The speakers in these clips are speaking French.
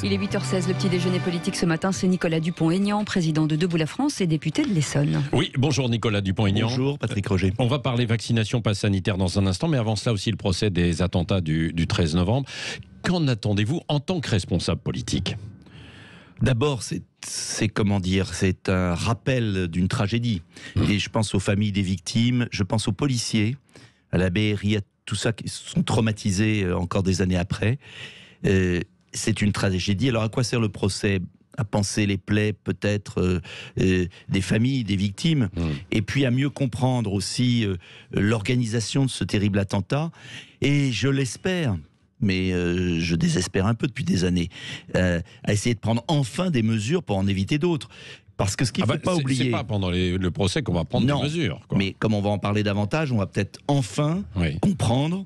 Il est 8h16, le petit déjeuner politique ce matin, c'est Nicolas Dupont-Aignan, président de Debout la France et député de l'Essonne. Oui, bonjour Nicolas Dupont-Aignan. Bonjour Patrick Roger. On va parler vaccination, passe sanitaire dans un instant, mais avant cela aussi le procès des attentats du 13 novembre. Qu'en attendez-vous en tant que responsable politique ? D'abord, c'est un rappel d'une tragédie. Et je pense aux familles des victimes, je pense aux policiers, à la BRI, à tout ça qui sont traumatisés encore des années après. C'est une tragédie. Alors à quoi sert le procès ? À panser les plaies peut-être des familles, des victimes, et puis à mieux comprendre aussi l'organisation de ce terrible attentat. Et je l'espère, mais je désespère un peu depuis des années, à essayer de prendre enfin des mesures pour en éviter d'autres. Parce que ce qu'il ne faut pas oublier... C'est pas pendant le procès qu'on va prendre des mesures. Quoi. Mais comme on va en parler davantage, on va peut-être enfin comprendre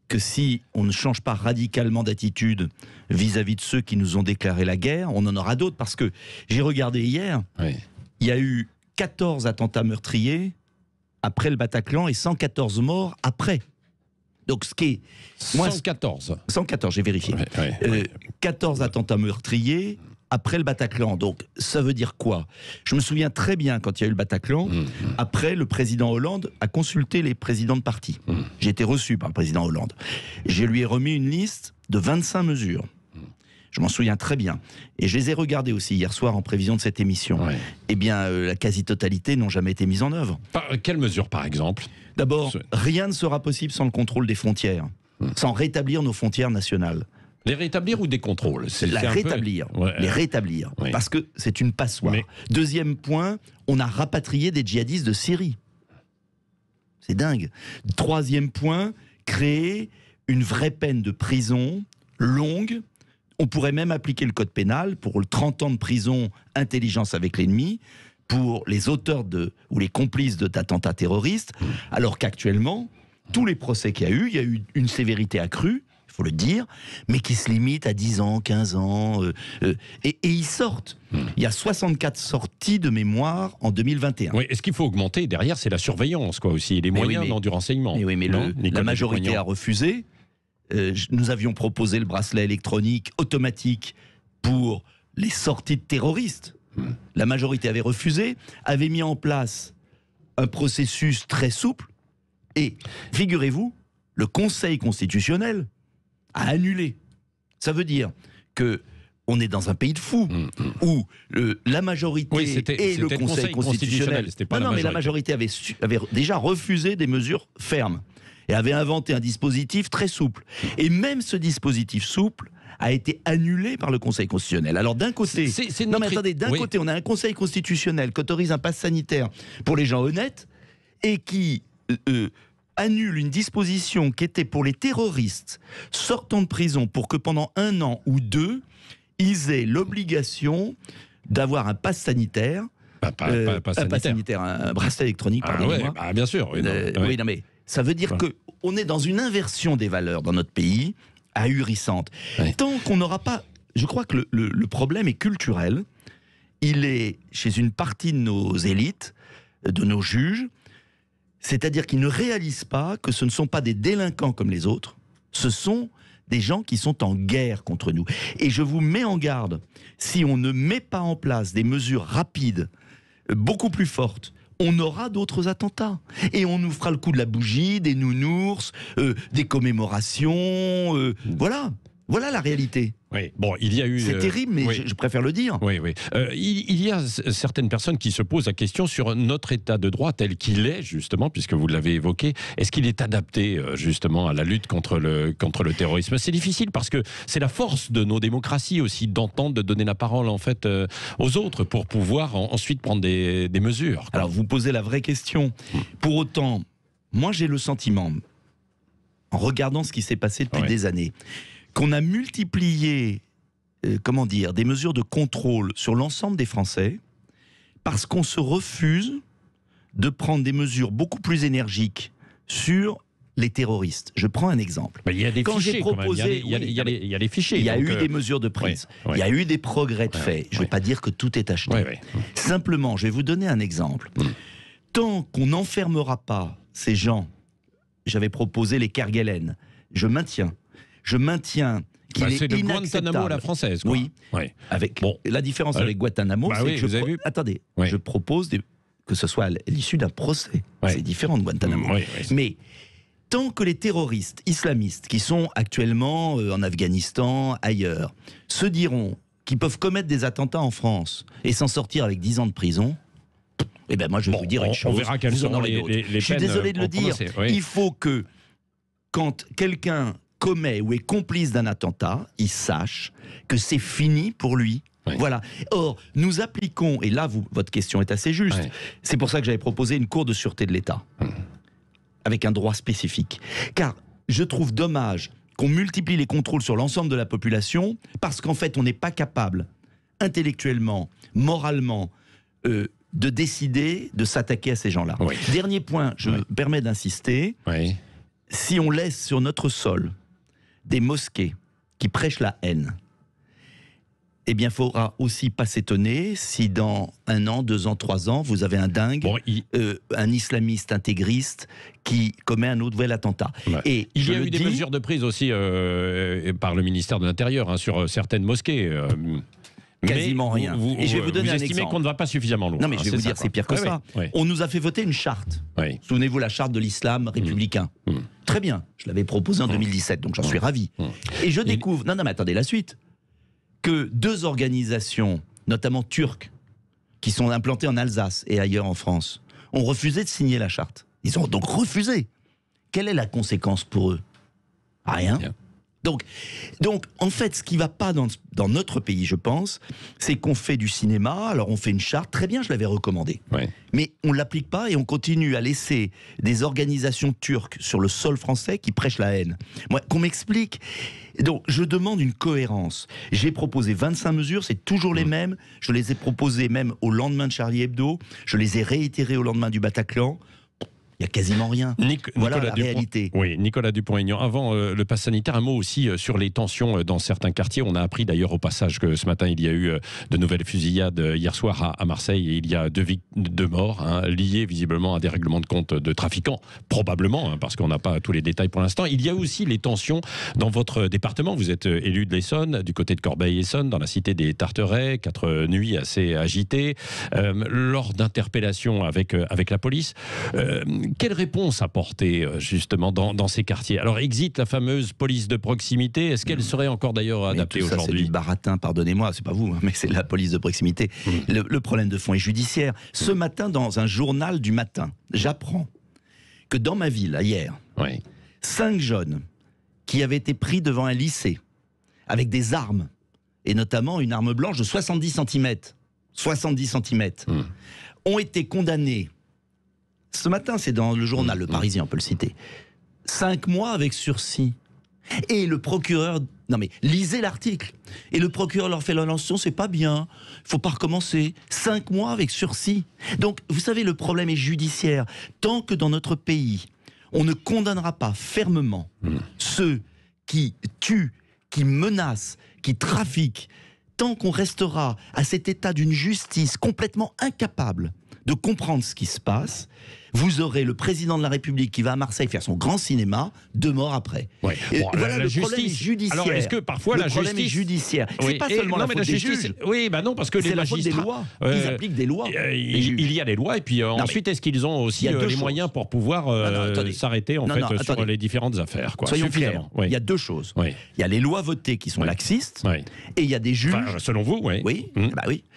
que si on ne change pas radicalement d'attitude vis-à-vis de ceux qui nous ont déclaré la guerre, on en aura d'autres. Parce que j'ai regardé hier, il y a eu 14 attentats meurtriers après le Bataclan et 114 morts après. Donc ce qui est... 114. 114, j'ai vérifié. 14 attentats meurtriers après le Bataclan. Donc ça veut dire quoi ? Je me souviens très bien quand il y a eu le Bataclan, après le président Hollande a consulté les présidents de parti. J'ai été reçu par le président Hollande. Je lui ai remis une liste de 25 mesures. Je m'en souviens très bien. Et je les ai regardées aussi hier soir en prévision de cette émission. Eh bien, la quasi-totalité n'ont jamais été mise en œuvre. Quelles mesures, par exemple ? D'abord, rien ne sera possible sans le contrôle des frontières, sans rétablir nos frontières nationales. Les rétablir ou des contrôles ? Les rétablir, parce que c'est une passoire. Deuxième point, on a rapatrié des djihadistes de Syrie. C'est dingue. Troisième point, créer une vraie peine de prison longue. On pourrait même appliquer le code pénal pour 30 ans de prison, intelligence avec l'ennemi, pour les auteurs ou les complices d'attentats terroristes, alors qu'actuellement, tous les procès qu'il y a eu une sévérité accrue, il faut le dire, mais qui se limite à 10 ans, 15 ans, et ils sortent. Il y a 64 sorties de mémoire en 2021. Oui, et ce qu'il faut augmenter derrière, c'est la surveillance, quoi, aussi, et les moyens du renseignement. Mais la majorité a refusé. Nous avions proposé le bracelet électronique automatique pour les sorties de terroristes. La majorité avait refusé, avait mis en place un processus très souple, et figurez-vous, le Conseil constitutionnel a annulé. Ça veut dire que on est dans un pays de fous où la majorité et le Conseil constitutionnel. Mais la majorité avait déjà refusé des mesures fermes et avait inventé un dispositif très souple. Et même ce dispositif souple a été annulé par le Conseil constitutionnel. Alors d'un côté, côté, on a un Conseil constitutionnel qui autorise un pass sanitaire pour les gens honnêtes et qui annule une disposition qui était pour les terroristes sortant de prison pour que pendant 1 an ou 2, ils aient l'obligation d'avoir un pass sanitaire. Un bracelet électronique, pardonnez-moi. Bien sûr. Mais ça veut dire qu'on est dans une inversion des valeurs dans notre pays, ahurissante. Tant qu'on n'aura pas... Je crois que le problème est culturel. Il est chez une partie de nos élites, de nos juges, c'est-à-dire qu'ils ne réalisent pas que ce ne sont pas des délinquants comme les autres, ce sont des gens qui sont en guerre contre nous. Et je vous mets en garde, si on ne met pas en place des mesures rapides, beaucoup plus fortes, on aura d'autres attentats. Et on nous fera le coup de la bougie, des nounours, des commémorations, Voilà la réalité. Oui, bon, il y a eu... C'est terrible, mais je préfère le dire. Oui. Il y a certaines personnes qui se posent la question sur notre état de droit tel qu'il est, justement, puisque vous l'avez évoqué. Est-ce qu'il est adapté, justement, à la lutte contre le terrorisme ? C'est difficile parce que c'est la force de nos démocraties aussi d'entendre, de donner la parole, en fait, aux autres pour pouvoir ensuite prendre des mesures. Alors, vous posez la vraie question. Pour autant, moi, j'ai le sentiment, en regardant ce qui s'est passé depuis des années, qu'on a multiplié, des mesures de contrôle sur l'ensemble des Français parce qu'on se refuse de prendre des mesures beaucoup plus énergiques sur les terroristes. Je prends un exemple. Il y a des fichiers quand même. Il y a des fichiers. Il y a eu des mesures de prise. Il y a eu des progrès de fait. Je ne vais pas dire que tout est acheté. Simplement, je vais vous donner un exemple. Tant qu'on n'enfermera pas ces gens, j'avais proposé les Kerguelen, je maintiens C'est le Guantanamo à la française, quoi. Oui. Ouais. Avec la différence avec Guantanamo, c'est que je propose que ce soit à l'issue d'un procès. Ouais. C'est différent de Guantanamo. Mais tant que les terroristes islamistes qui sont actuellement en Afghanistan, ailleurs, se diront qu'ils peuvent commettre des attentats en France et s'en sortir avec 10 ans de prison, eh ben moi je vais vous dire une chose. On verra quelles sont les peines. Je suis désolé de le dire. Il faut que quand quelqu'un commet ou est complice d'un attentat, il sache que c'est fini pour lui. Oui. Voilà. Or, nous appliquons, et là, votre question est assez juste, c'est pour ça que j'avais proposé une cour de sûreté de l'État, avec un droit spécifique. Car je trouve dommage qu'on multiplie les contrôles sur l'ensemble de la population, parce qu'en fait, on n'est pas capable, intellectuellement, moralement, de décider de s'attaquer à ces gens-là. Oui. Dernier point, je me permets d'insister, si on laisse sur notre sol des mosquées qui prêchent la haine, eh bien, il ne faudra aussi pas s'étonner si dans 1 an, 2 ans, 3 ans, vous avez un dingue, un islamiste intégriste qui commet un nouvel attentat. Et il y a eu des mesures de prise aussi par le ministère de l'Intérieur sur certaines mosquées. Quasiment rien. Et je vais vous donner un exemple. Vous estimez qu'on ne va pas suffisamment loin. Non, mais je vais vous dire, c'est pire que ça. On nous a fait voter une charte. Souvenez-vous, la charte de l'islam républicain. Très bien. Je l'avais proposée en 2017, donc j'en suis ravi. Et je découvre... Non, mais attendez, la suite. Que 2 organisations, notamment turques, qui sont implantées en Alsace et ailleurs en France, ont refusé de signer la charte. Ils ont donc refusé. Quelle est la conséquence pour eux? Rien. Donc, en fait, ce qui ne va pas dans notre pays, je pense, c'est qu'on fait du cinéma, alors on fait une charte, très bien, je l'avais recommandée, mais on ne l'applique pas et on continue à laisser des organisations turques sur le sol français qui prêchent la haine. Moi, qu'on m'explique. Donc, je demande une cohérence. J'ai proposé 25 mesures, c'est toujours les mêmes. Je les ai proposées même au lendemain de Charlie Hebdo. Je les ai réitérées au lendemain du Bataclan. Il n'y a quasiment rien. Voilà la réalité. Oui, Nicolas Dupont-Aignan. Avant le pass sanitaire, un mot aussi sur les tensions dans certains quartiers. On a appris d'ailleurs au passage que ce matin, il y a eu de nouvelles fusillades hier soir à Marseille. Et il y a 2 morts liées visiblement à des règlements de compte de trafiquants. Probablement, parce qu'on n'a pas tous les détails pour l'instant. Il y a aussi les tensions dans votre département. Vous êtes élu de l'Essonne, du côté de Corbeil-Essonne, dans la cité des Tarterets. 4 nuits assez agitées. Lors d'interpellations avec la police. Quelle réponse apporter justement dans ces quartiers? Alors, existe la fameuse police de proximité. Est-ce qu'elle serait encore d'ailleurs adaptée aujourd'hui? C'est du baratin, pardonnez-moi, c'est pas vous, mais c'est la police de proximité. Le problème de fond est judiciaire. Ce matin, dans un journal du matin, j'apprends que dans ma ville, hier, 5 jeunes qui avaient été pris devant un lycée avec des armes, et notamment une arme blanche de 70 cm, ont été condamnés. Ce matin, c'est dans le journal Le Parisien, on peut le citer. 5 mois avec sursis. Et le procureur... Non mais, lisez l'article. Et le procureur leur fait l'annonce, c'est pas bien, il faut pas recommencer. 5 mois avec sursis. Donc, vous savez, le problème est judiciaire. Tant que dans notre pays, on ne condamnera pas fermement ceux qui tuent, qui menacent, qui trafiquent, tant qu'on restera à cet état d'une justice complètement incapable de comprendre ce qui se passe, vous aurez le président de la République qui va à Marseille faire son grand cinéma, 2 morts après. Voilà, le problème est judiciaire. Alors, est-ce que parfois le problème est judiciaire. C'est pas seulement la faute des juges. Oui, non, parce que les magistrats... C'est la faute des lois. Ils appliquent des lois. Il y a des lois, et puis ensuite, est-ce qu'ils ont aussi les moyens pour pouvoir s'arrêter sur les différentes affaires? Soyons clairs, il y a 2 choses. Il y a les lois votées qui sont laxistes, et il y a des juges... Selon vous, oui.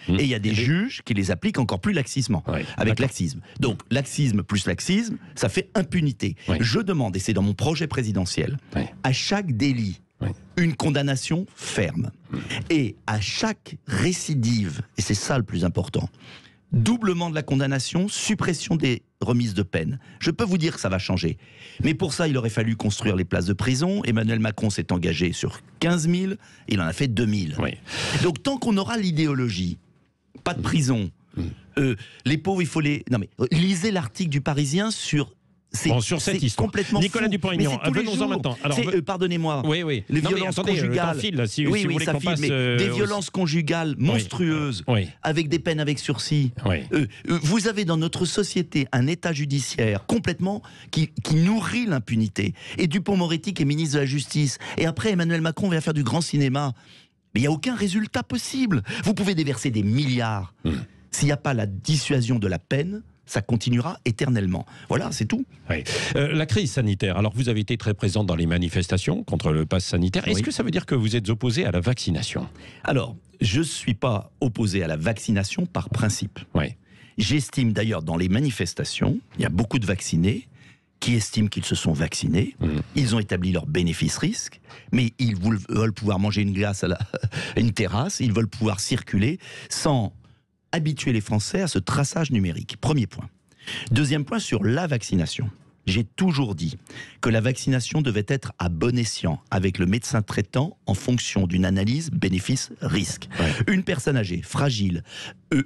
Et il y a des juges qui les appliquent encore plus laxistement, avec laxisme. Donc, laxisme plus laxisme, ça fait impunité. Je demande, et c'est dans mon projet présidentiel, à chaque délit, une condamnation ferme. Et à chaque récidive, et c'est ça le plus important, doublement de la condamnation, suppression des remises de peine. Je peux vous dire que ça va changer. Mais pour ça, il aurait fallu construire les places de prison. Emmanuel Macron s'est engagé sur 15 000, il en a fait 2 000. Donc tant qu'on aura l'idéologie, pas de prison, les pauvres, il faut les... Non mais, lisez l'article du Parisien sur sur cette histoire. Complètement Nicolas fou. Dupont-Aignan, venons-en maintenant. Alors, pardonnez-moi. Oui. Les violences conjugales. Si vous voulez qu'on passe, des violences conjugales monstrueuses, avec des peines avec sursis. Vous avez dans notre société un État judiciaire complètement qui nourrit l'impunité. Et Dupond-Moretti qui est ministre de la Justice. Et après, Emmanuel Macron vient faire du grand cinéma. Mais il n'y a aucun résultat possible. Vous pouvez déverser des milliards. S'il n'y a pas la dissuasion de la peine, ça continuera éternellement. Voilà, c'est tout. La crise sanitaire, alors vous avez été très présente dans les manifestations contre le pass sanitaire. Est-ce que ça veut dire que vous êtes opposé à la vaccination? Alors, je ne suis pas opposé à la vaccination par principe. J'estime d'ailleurs dans les manifestations, il y a beaucoup de vaccinés qui estiment qu'ils se sont vaccinés. Ils ont établi leur bénéfice-risque, mais ils veulent pouvoir manger une glace à une terrasse, ils veulent pouvoir circuler sans habituer les Français à ce traçage numérique. Premier point. Deuxième point sur la vaccination. J'ai toujours dit que la vaccination devait être à bon escient avec le médecin traitant en fonction d'une analyse bénéfice-risque. Une personne âgée, fragile,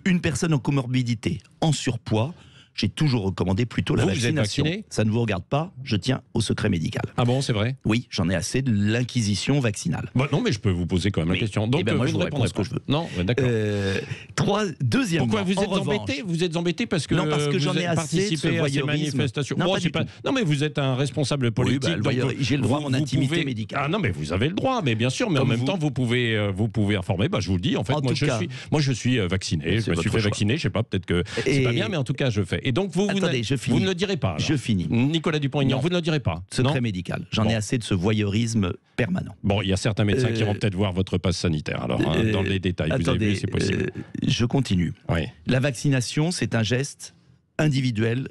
une personne en comorbidité, en surpoids, j'ai toujours recommandé plutôt la vaccination. Vous êtes vacciné ? Ça ne vous regarde pas, je tiens au secret médical. Ah bon, c'est vrai ? Oui, j'en ai assez de l'inquisition vaccinale. Non, mais je peux vous poser quand même la question. Donc, moi, je vous réponds ce que je veux. Non, d'accord. Deuxièmement, pourquoi vous êtes embêté ? Vous êtes embêté parce que non, parce que j'en ai assez de ce à ces voyeurisme. manifestations. Non, non, mais vous êtes un responsable politique. J'ai le droit à mon intimité médicale. Ah non, mais vous avez le droit, mais bien sûr, mais en même temps, vous pouvez informer. Je vous le dis, en fait, moi je suis vacciné. Je me suis fait vacciner. Je sais pas, peut-être que c'est pas bien, mais en tout cas, je fais. Et donc vous ne le direz pas. Je finis. Nicolas Dupont-Aignan, vous ne le direz pas. Secret médical. J'en ai assez de ce voyeurisme permanent. Bon, il y a certains médecins qui vont peut-être voir votre passe sanitaire. Alors, dans les détails, vous avez vu, c'est possible. Je continue. La vaccination, c'est un geste individuel,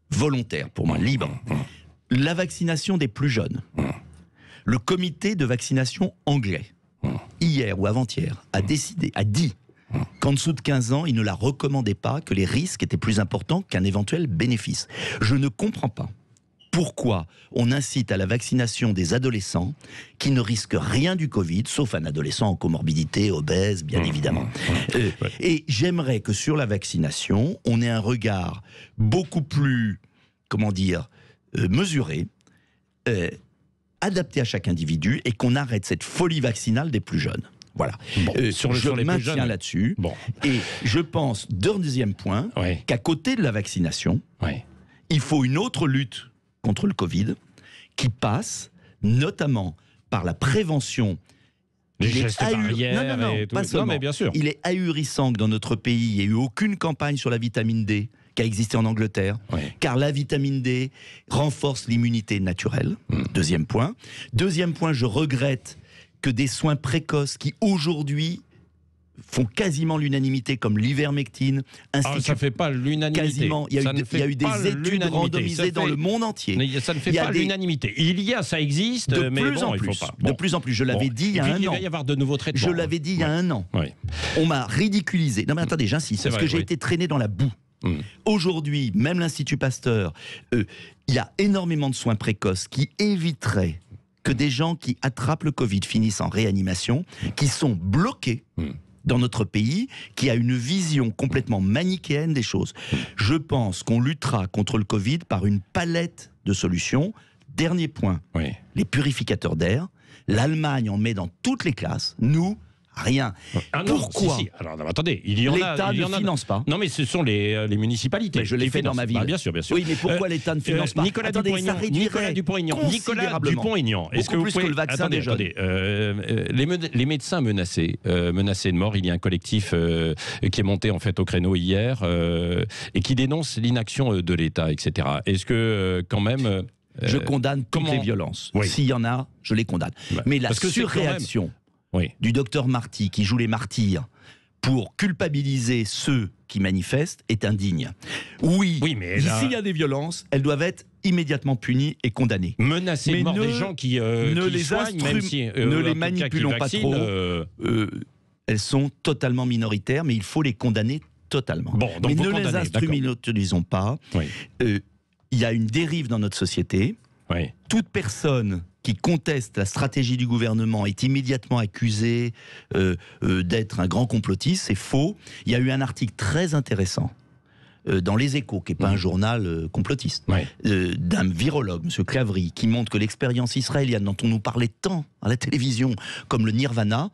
volontaire, pour moi, libre. La vaccination des plus jeunes. Le comité de vaccination anglais, hier ou avant-hier, a dit qu'en dessous de 15 ans, il ne la recommandait pas, que les risques étaient plus importants qu'un éventuel bénéfice. Je ne comprends pas pourquoi on incite à la vaccination des adolescents qui ne risquent rien du Covid, sauf un adolescent en comorbidité, obèse, bien évidemment. Et j'aimerais que sur la vaccination, on ait un regard beaucoup plus, mesuré, adapté à chaque individu, et qu'on arrête cette folie vaccinale des plus jeunes. Voilà. Je maintiens là-dessus. Et je pense, deuxième point, qu'à côté de la vaccination, il faut une autre lutte contre le Covid qui passe notamment par la prévention. Les gestes barrières et tout. Pas seulement. Non, mais bien sûr. Il est ahurissant que dans notre pays, il n'y ait eu aucune campagne sur la vitamine D qui a existé en Angleterre, car la vitamine D renforce l'immunité naturelle. Deuxième point. Deuxième point, je regrette que des soins précoces qui aujourd'hui font quasiment l'unanimité, comme l'ivermectine, ça ne fait pas l'unanimité. Quasiment. Il y a eu des études randomisées dans le monde entier. Mais ça ne fait pas l'unanimité. Ça existe, mais bon, il ne faut pas. De plus en plus. Je l'avais dit il y a un an. Il va y avoir de nouveaux traitements. Je l'avais dit il y a un an. On m'a ridiculisé. Non mais attendez, j'insiste, parce que j'ai été traîné dans la boue. Aujourd'hui, même l'Institut Pasteur, il y a énormément de soins précoces qui éviteraient que des gens qui attrapent le Covid finissent en réanimation, qui sont bloqués dans notre pays, qui a une vision complètement manichéenne des choses. Je pense qu'on luttera contre le Covid par une palette de solutions. Dernier point, les purificateurs d'air. L'Allemagne en met dans toutes les classes. Nous, rien. Pourquoi Alors, attendez, l'État ne finance pas. Non, mais ce sont les municipalités. Mais je l'ai fait dans ma ville. Bien sûr, bien sûr. Oui, mais pourquoi l'État ne finance pas? Nicolas Dupont-Aignan, est-ce que vous pouvez... Plus que le vaccin des jeunes. Les médecins menacés de mort, il y a un collectif qui est monté en fait au créneau hier et qui dénonce l'inaction de l'État, etc. Est-ce que quand même... je condamne toutes les violences. S'il y en a, je les condamne. Mais la surréaction du docteur Marty, qui joue les martyrs pour culpabiliser ceux qui manifestent, est indigne. Oui, mais s'il y a des violences, elles doivent être immédiatement punies et condamnées. Menacer de mort des gens qui soignent, même si... ne les manipulons pas trop. Elles sont totalement minoritaires, mais il faut les condamner totalement. Mais ne les instrumentalisons pas. Il y a une dérive dans notre société. Toute personne qui conteste la stratégie du gouvernement est immédiatement accusé d'être un grand complotiste. C'est faux. Il y a eu un article très intéressant dans Les Échos, qui n'est pas un journal complotiste, d'un virologue, M. Clavry, qui montre que l'expérience israélienne dont on nous parlait tant à la télévision, comme le Nirvana,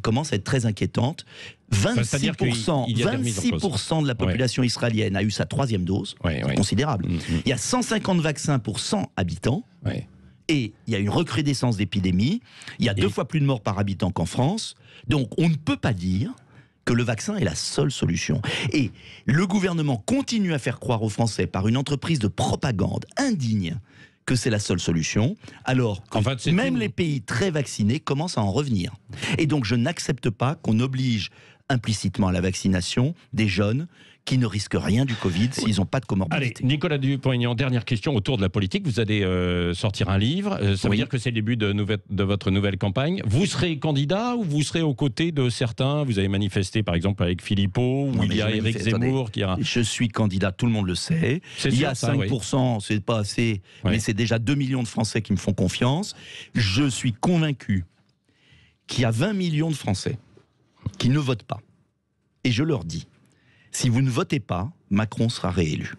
commence à être très inquiétante. 26% de la population israélienne a eu sa 3e dose, c'est considérable. Il y a 150 vaccins pour 100 habitants, et il y a une recrudescence d'épidémie, il y a 2 fois plus de morts par habitant qu'en France, donc on ne peut pas dire que le vaccin est la seule solution. Et le gouvernement continue à faire croire aux Français par une entreprise de propagande indigne que c'est la seule solution, alors que même les pays très vaccinés commencent à en revenir. Et donc je n'accepte pas qu'on oblige implicitement à la vaccination des jeunes qui ne risquent rien du Covid s'ils n'ont pas de comorbidité. Allez, Nicolas Dupont-Aignan, dernière question autour de la politique. Vous allez sortir un livre. Ça veut dire que c'est le début de votre nouvelle campagne. Vous serez candidat ou vous serez aux côtés de certains? Vous avez manifesté par exemple avec Philippot, ou il y a Éric Zemmour qui a... Je suis candidat, tout le monde le sait. Il y a 5%, c'est pas assez, mais c'est déjà 2 millions de Français qui me font confiance. Je suis convaincu qu'il y a 20 millions de Français qui ne votent pas. Et je leur dis, si vous ne votez pas, Macron sera réélu.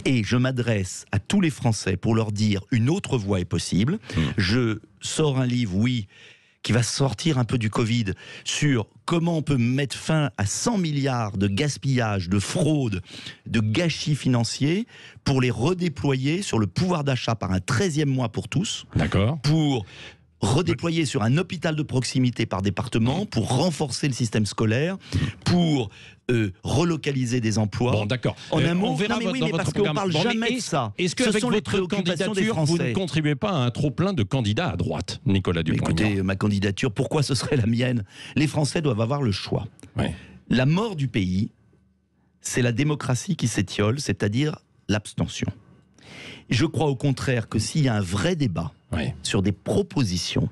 Et je m'adresse à tous les Français pour leur dire une autre voie est possible. Je sors un livre, qui va sortir un peu du Covid, sur comment on peut mettre fin à 100 milliards de gaspillage, de fraude, de gâchis financiers, pour les redéployer sur le pouvoir d'achat par un 13e mois pour tous. D'accord. Pour redéployer sur un hôpital de proximité par département, pour renforcer le système scolaire, pour relocaliser des emplois. Bon, d'accord. En un mot, on verra parce qu'on ne parle jamais de ça. Est-ce qu'avec votre candidature, vous ne contribuez pas à un trop-plein de candidats à droite, Nicolas Dupont-Aignan? Écoutez, ma candidature, pourquoi ce serait la mienne? Les Français doivent avoir le choix. La mort du pays, c'est la démocratie qui s'étiole, c'est-à-dire l'abstention. Je crois au contraire que s'il y a un vrai débat sur des propositions,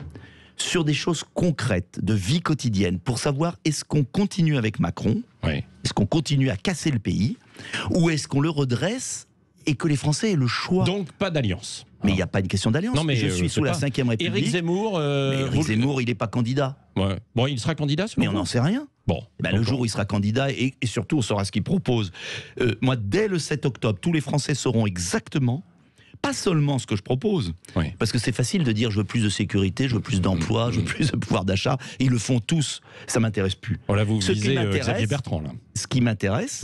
sur des choses concrètes de vie quotidienne, pour savoir est-ce qu'on continue avec Macron, est-ce qu'on continue à casser le pays, ou est-ce qu'on le redresse et que les Français aient le choix. Donc pas d'alliance. Mais il n'y a pas une question d'alliance. Non, mais je suis sous la 5e République. Éric Zemmour... Éric Zemmour, il n'est pas candidat. Bon, il sera candidat, mais on n'en sait rien. Bon. Le jour où il sera candidat, et surtout on saura ce qu'il propose. Moi, dès le 7 octobre, tous les Français sauront exactement, pas seulement ce que je propose, parce que c'est facile de dire je veux plus de sécurité, je veux plus d'emploi, je veux plus de pouvoir d'achat. Ils le font tous, ça m'intéresse plus. Là, vous visez Xavier Bertrand. Là. Ce qui m'intéresse,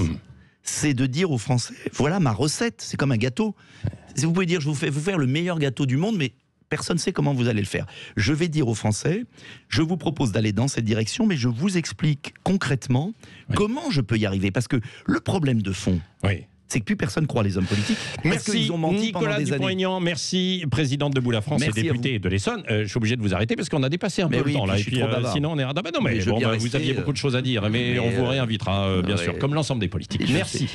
c'est de dire aux Français, voilà ma recette, c'est comme un gâteau. Vous pouvez dire, je vais vous faire le meilleur gâteau du monde, mais personne ne sait comment vous allez le faire. Je vais dire aux Français, je vous propose d'aller dans cette direction, mais je vous explique concrètement comment je peux y arriver. Parce que le problème de fond, c'est que plus personne croit les hommes politiques. Merci ils ont menti Nicolas Dupont-Aignan, merci présidente de Bout la France et député de l'Essonne. Je suis obligé de vous arrêter parce qu'on a dépassé un peu le temps là. Et puis, sinon on est... vous aviez beaucoup de choses à dire, mais on vous réinvitera bien sûr, comme l'ensemble des politiques. Merci.